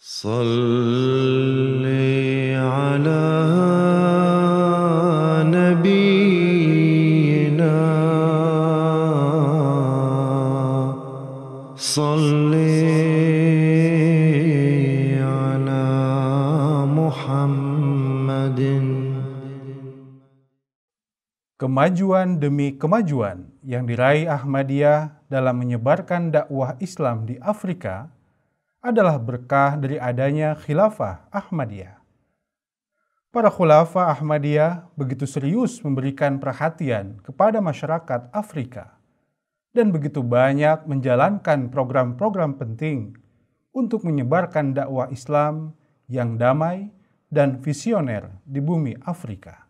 صل على نبينا صل على محمد. Kemajuan demi kemajuan yang diraih Ahmadiyah dalam menyebarkan dakwah Islam di Afrika adalah berkah dari adanya Khilafah Ahmadiyah. Para Khulafah Ahmadiyah begitu serius memberikan perhatian kepada masyarakat Afrika dan begitu banyak menjalankan program-program penting untuk menyebarkan dakwah Islam yang damai dan visioner di bumi Afrika.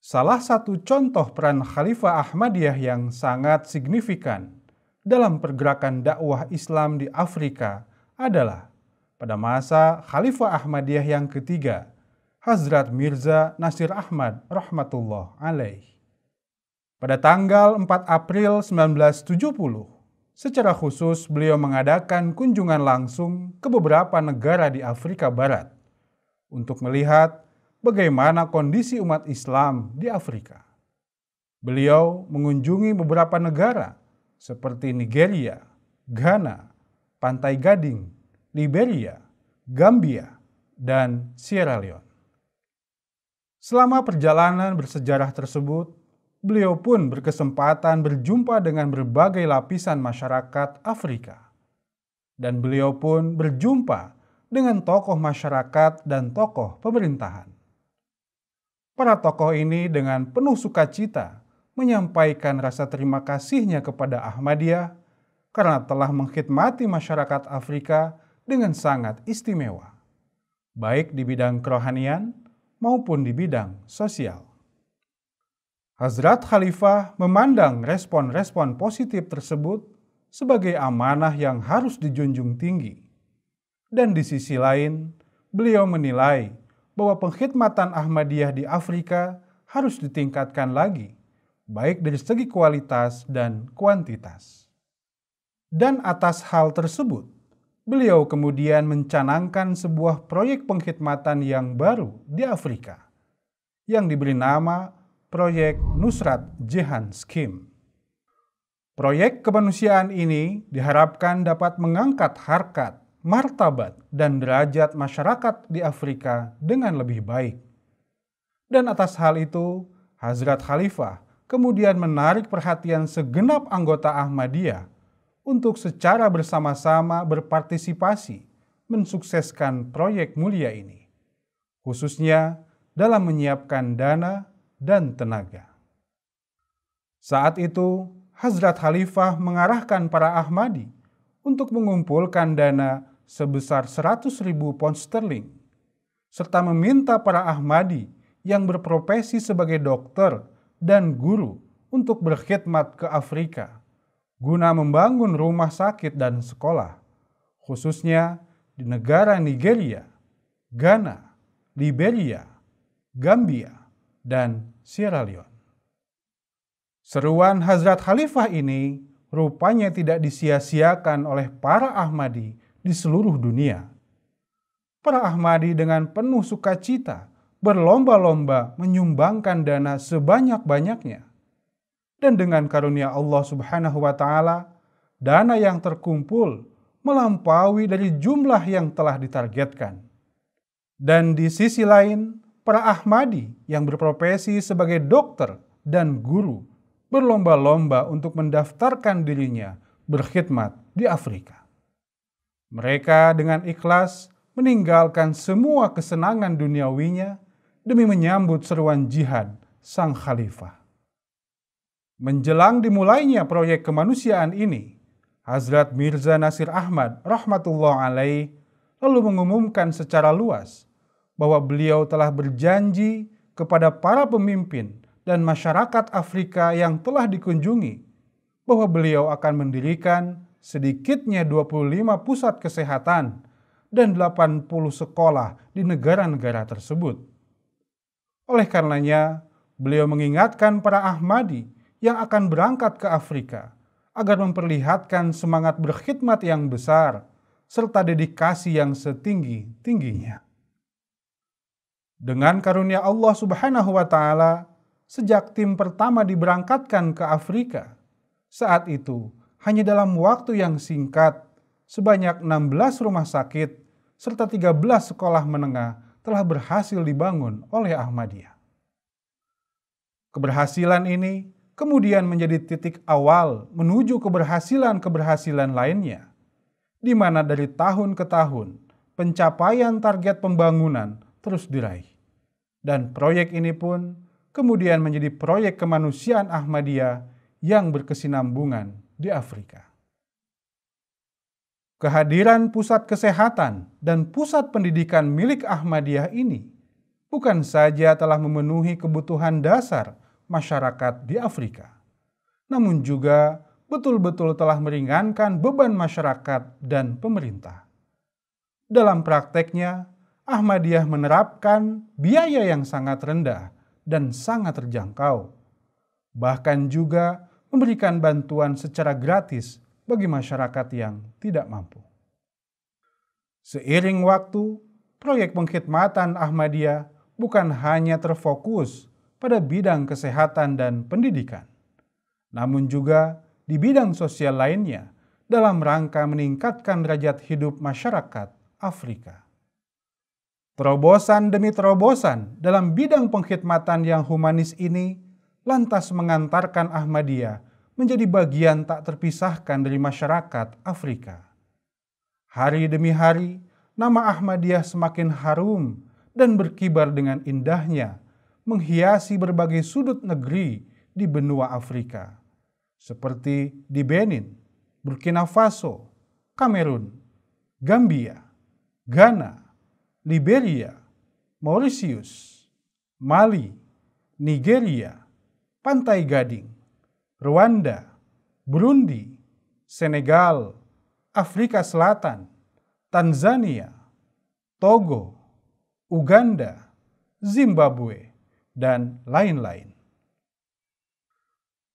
Salah satu contoh peran Khalifah Ahmadiyah yang sangat signifikan dalam pergerakan dakwah Islam di Afrika adalah pada masa Khalifah Ahmadiyah yang ketiga, Hazrat Mirza Nasir Ahmad rahmatullah alaih. Pada tanggal 4 April 1970, secara khusus beliau mengadakan kunjungan langsung ke beberapa negara di Afrika Barat untuk melihat bagaimana kondisi umat Islam di Afrika. Beliau mengunjungi beberapa negara seperti Nigeria, Ghana, Pantai Gading, Liberia, Gambia, dan Sierra Leone. Selama perjalanan bersejarah tersebut, beliau pun berkesempatan berjumpa dengan berbagai lapisan masyarakat Afrika. Dan beliau pun berjumpa dengan tokoh masyarakat dan tokoh pemerintahan. Para tokoh ini dengan penuh sukacita menyampaikan rasa terima kasihnya kepada Ahmadiyah karena telah mengkhidmati masyarakat Afrika dengan sangat istimewa, baik di bidang kerohanian maupun di bidang sosial. Hazrat Khalifah memandang respon-respon positif tersebut sebagai amanah yang harus dijunjung tinggi. Dan di sisi lain, beliau menilai bahwa pengkhidmatan Ahmadiyah di Afrika harus ditingkatkan lagi, baik dari segi kualitas dan kuantitas. Dan atas hal tersebut, beliau kemudian mencanangkan sebuah proyek pengkhidmatan yang baru di Afrika, yang diberi nama Proyek Nusrat Jehan Scheme. Proyek kemanusiaan ini diharapkan dapat mengangkat harkat, martabat, dan derajat masyarakat di Afrika dengan lebih baik. Dan atas hal itu, Hazrat Khalifah kemudian menarik perhatian segenap anggota Ahmadiyah untuk secara bersama-sama berpartisipasi mensukseskan proyek mulia ini, khususnya dalam menyiapkan dana dan tenaga. Saat itu, Hazrat Khalifah mengarahkan para Ahmadi untuk mengumpulkan dana sebesar 100.000 pound sterling, serta meminta para Ahmadi yang berprofesi sebagai dokter dan guru untuk berkhidmat ke Afrika, guna membangun rumah sakit dan sekolah, khususnya di negara Nigeria, Ghana, Liberia, Gambia, dan Sierra Leone. Seruan Hazrat Khalifah ini rupanya tidak disia-siakan oleh para Ahmadi di seluruh dunia. Para Ahmadi dengan penuh sukacita berlomba-lomba menyumbangkan dana sebanyak-banyaknya. Dan dengan karunia Allah Subhanahu wa Ta'ala, dana yang terkumpul melampaui dari jumlah yang telah ditargetkan. Dan di sisi lain, para Ahmadi yang berprofesi sebagai dokter dan guru berlomba-lomba untuk mendaftarkan dirinya berkhidmat di Afrika. Mereka dengan ikhlas meninggalkan semua kesenangan duniawinya demi menyambut seruan jihad sang khalifah. Menjelang dimulainya proyek kemanusiaan ini, Hazrat Mirza Nasir Ahmad rahmatullah alaih lalu mengumumkan secara luas bahwa beliau telah berjanji kepada para pemimpin dan masyarakat Afrika yang telah dikunjungi bahwa beliau akan mendirikan sedikitnya 25 pusat kesehatan dan 80 sekolah di negara-negara tersebut. Oleh karenanya, beliau mengingatkan para Ahmadi yang akan berangkat ke Afrika agar memperlihatkan semangat berkhidmat yang besar serta dedikasi yang setinggi-tingginya. Dengan karunia Allah Subhanahu wa Ta'ala, sejak tim pertama diberangkatkan ke Afrika, saat itu hanya dalam waktu yang singkat, sebanyak 16 rumah sakit serta 13 sekolah menengah telah berhasil dibangun oleh Ahmadiyah. Keberhasilan ini kemudian menjadi titik awal menuju keberhasilan-keberhasilan lainnya, di mana dari tahun ke tahun pencapaian target pembangunan terus diraih. Dan proyek ini pun kemudian menjadi proyek kemanusiaan Ahmadiyah yang berkesinambungan di Afrika. Kehadiran pusat kesehatan dan pusat pendidikan milik Ahmadiyah ini bukan saja telah memenuhi kebutuhan dasar masyarakat di Afrika, namun juga betul-betul telah meringankan beban masyarakat dan pemerintah. Dalam prakteknya, Ahmadiyah menerapkan biaya yang sangat rendah dan sangat terjangkau, bahkan juga memberikan bantuan secara gratis bagi masyarakat yang tidak mampu. Seiring waktu, proyek pengkhidmatan Ahmadiyah bukan hanya terfokus pada bidang kesehatan dan pendidikan, namun juga di bidang sosial lainnya dalam rangka meningkatkan derajat hidup masyarakat Afrika. Terobosan demi terobosan dalam bidang pengkhidmatan yang humanis ini lantas mengantarkan Ahmadiyah menjadi bagian tak terpisahkan dari masyarakat Afrika. Hari demi hari, nama Ahmadiyah semakin harum dan berkibar dengan indahnya, menghiasi berbagai sudut negeri di benua Afrika, seperti di Benin, Burkina Faso, Kamerun, Gambia, Ghana, Liberia, Mauritius, Mali, Nigeria, Pantai Gading, Rwanda, Burundi, Senegal, Afrika Selatan, Tanzania, Togo, Uganda, Zimbabwe, dan lain-lain.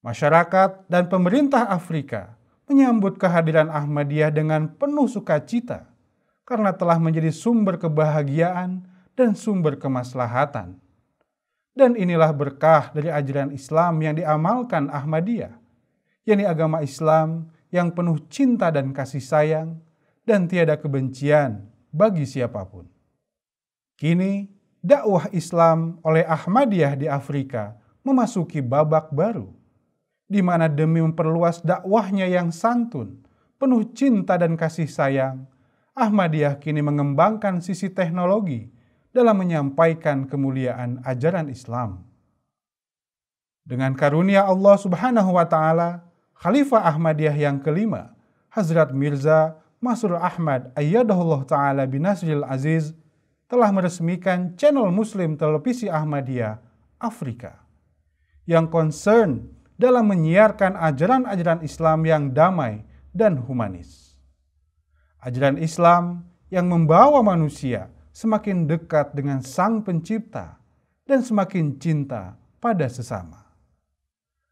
Masyarakat dan pemerintah Afrika menyambut kehadiran Ahmadiyah dengan penuh sukacita karena telah menjadi sumber kebahagiaan dan sumber kemaslahatan. Dan inilah berkah dari ajaran Islam yang diamalkan Ahmadiyah, yakni agama Islam yang penuh cinta dan kasih sayang dan tiada kebencian bagi siapapun. Kini, dakwah Islam oleh Ahmadiyah di Afrika memasuki babak baru, di mana demi memperluas dakwahnya yang santun, penuh cinta dan kasih sayang, Ahmadiyah kini mengembangkan sisi teknologi dalam menyampaikan kemuliaan ajaran Islam. Dengan karunia Allah Subhanahu wa Ta'ala, Khalifah Ahmadiyah yang kelima, Hazrat Mirza Masroor Ahmad Ayyadahullah Ta'ala binasril aziz, telah meresmikan channel Muslim Televisi Ahmadiyah Afrika yang concern dalam menyiarkan ajaran-ajaran Islam yang damai dan humanis. Ajaran Islam yang membawa manusia semakin dekat dengan Sang Pencipta dan semakin cinta pada sesama.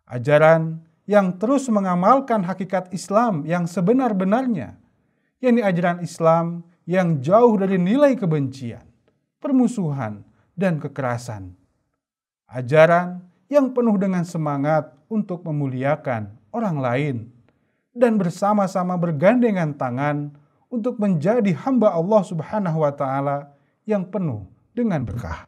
Ajaran yang terus mengamalkan hakikat Islam yang sebenar-benarnya, yakni ajaran Islam yang jauh dari nilai kebencian, permusuhan, dan kekerasan. Ajaran yang penuh dengan semangat untuk memuliakan orang lain dan bersama-sama bergandengan tangan untuk menjadi hamba Allah Subhanahu wa Ta'ala yang penuh dengan berkah.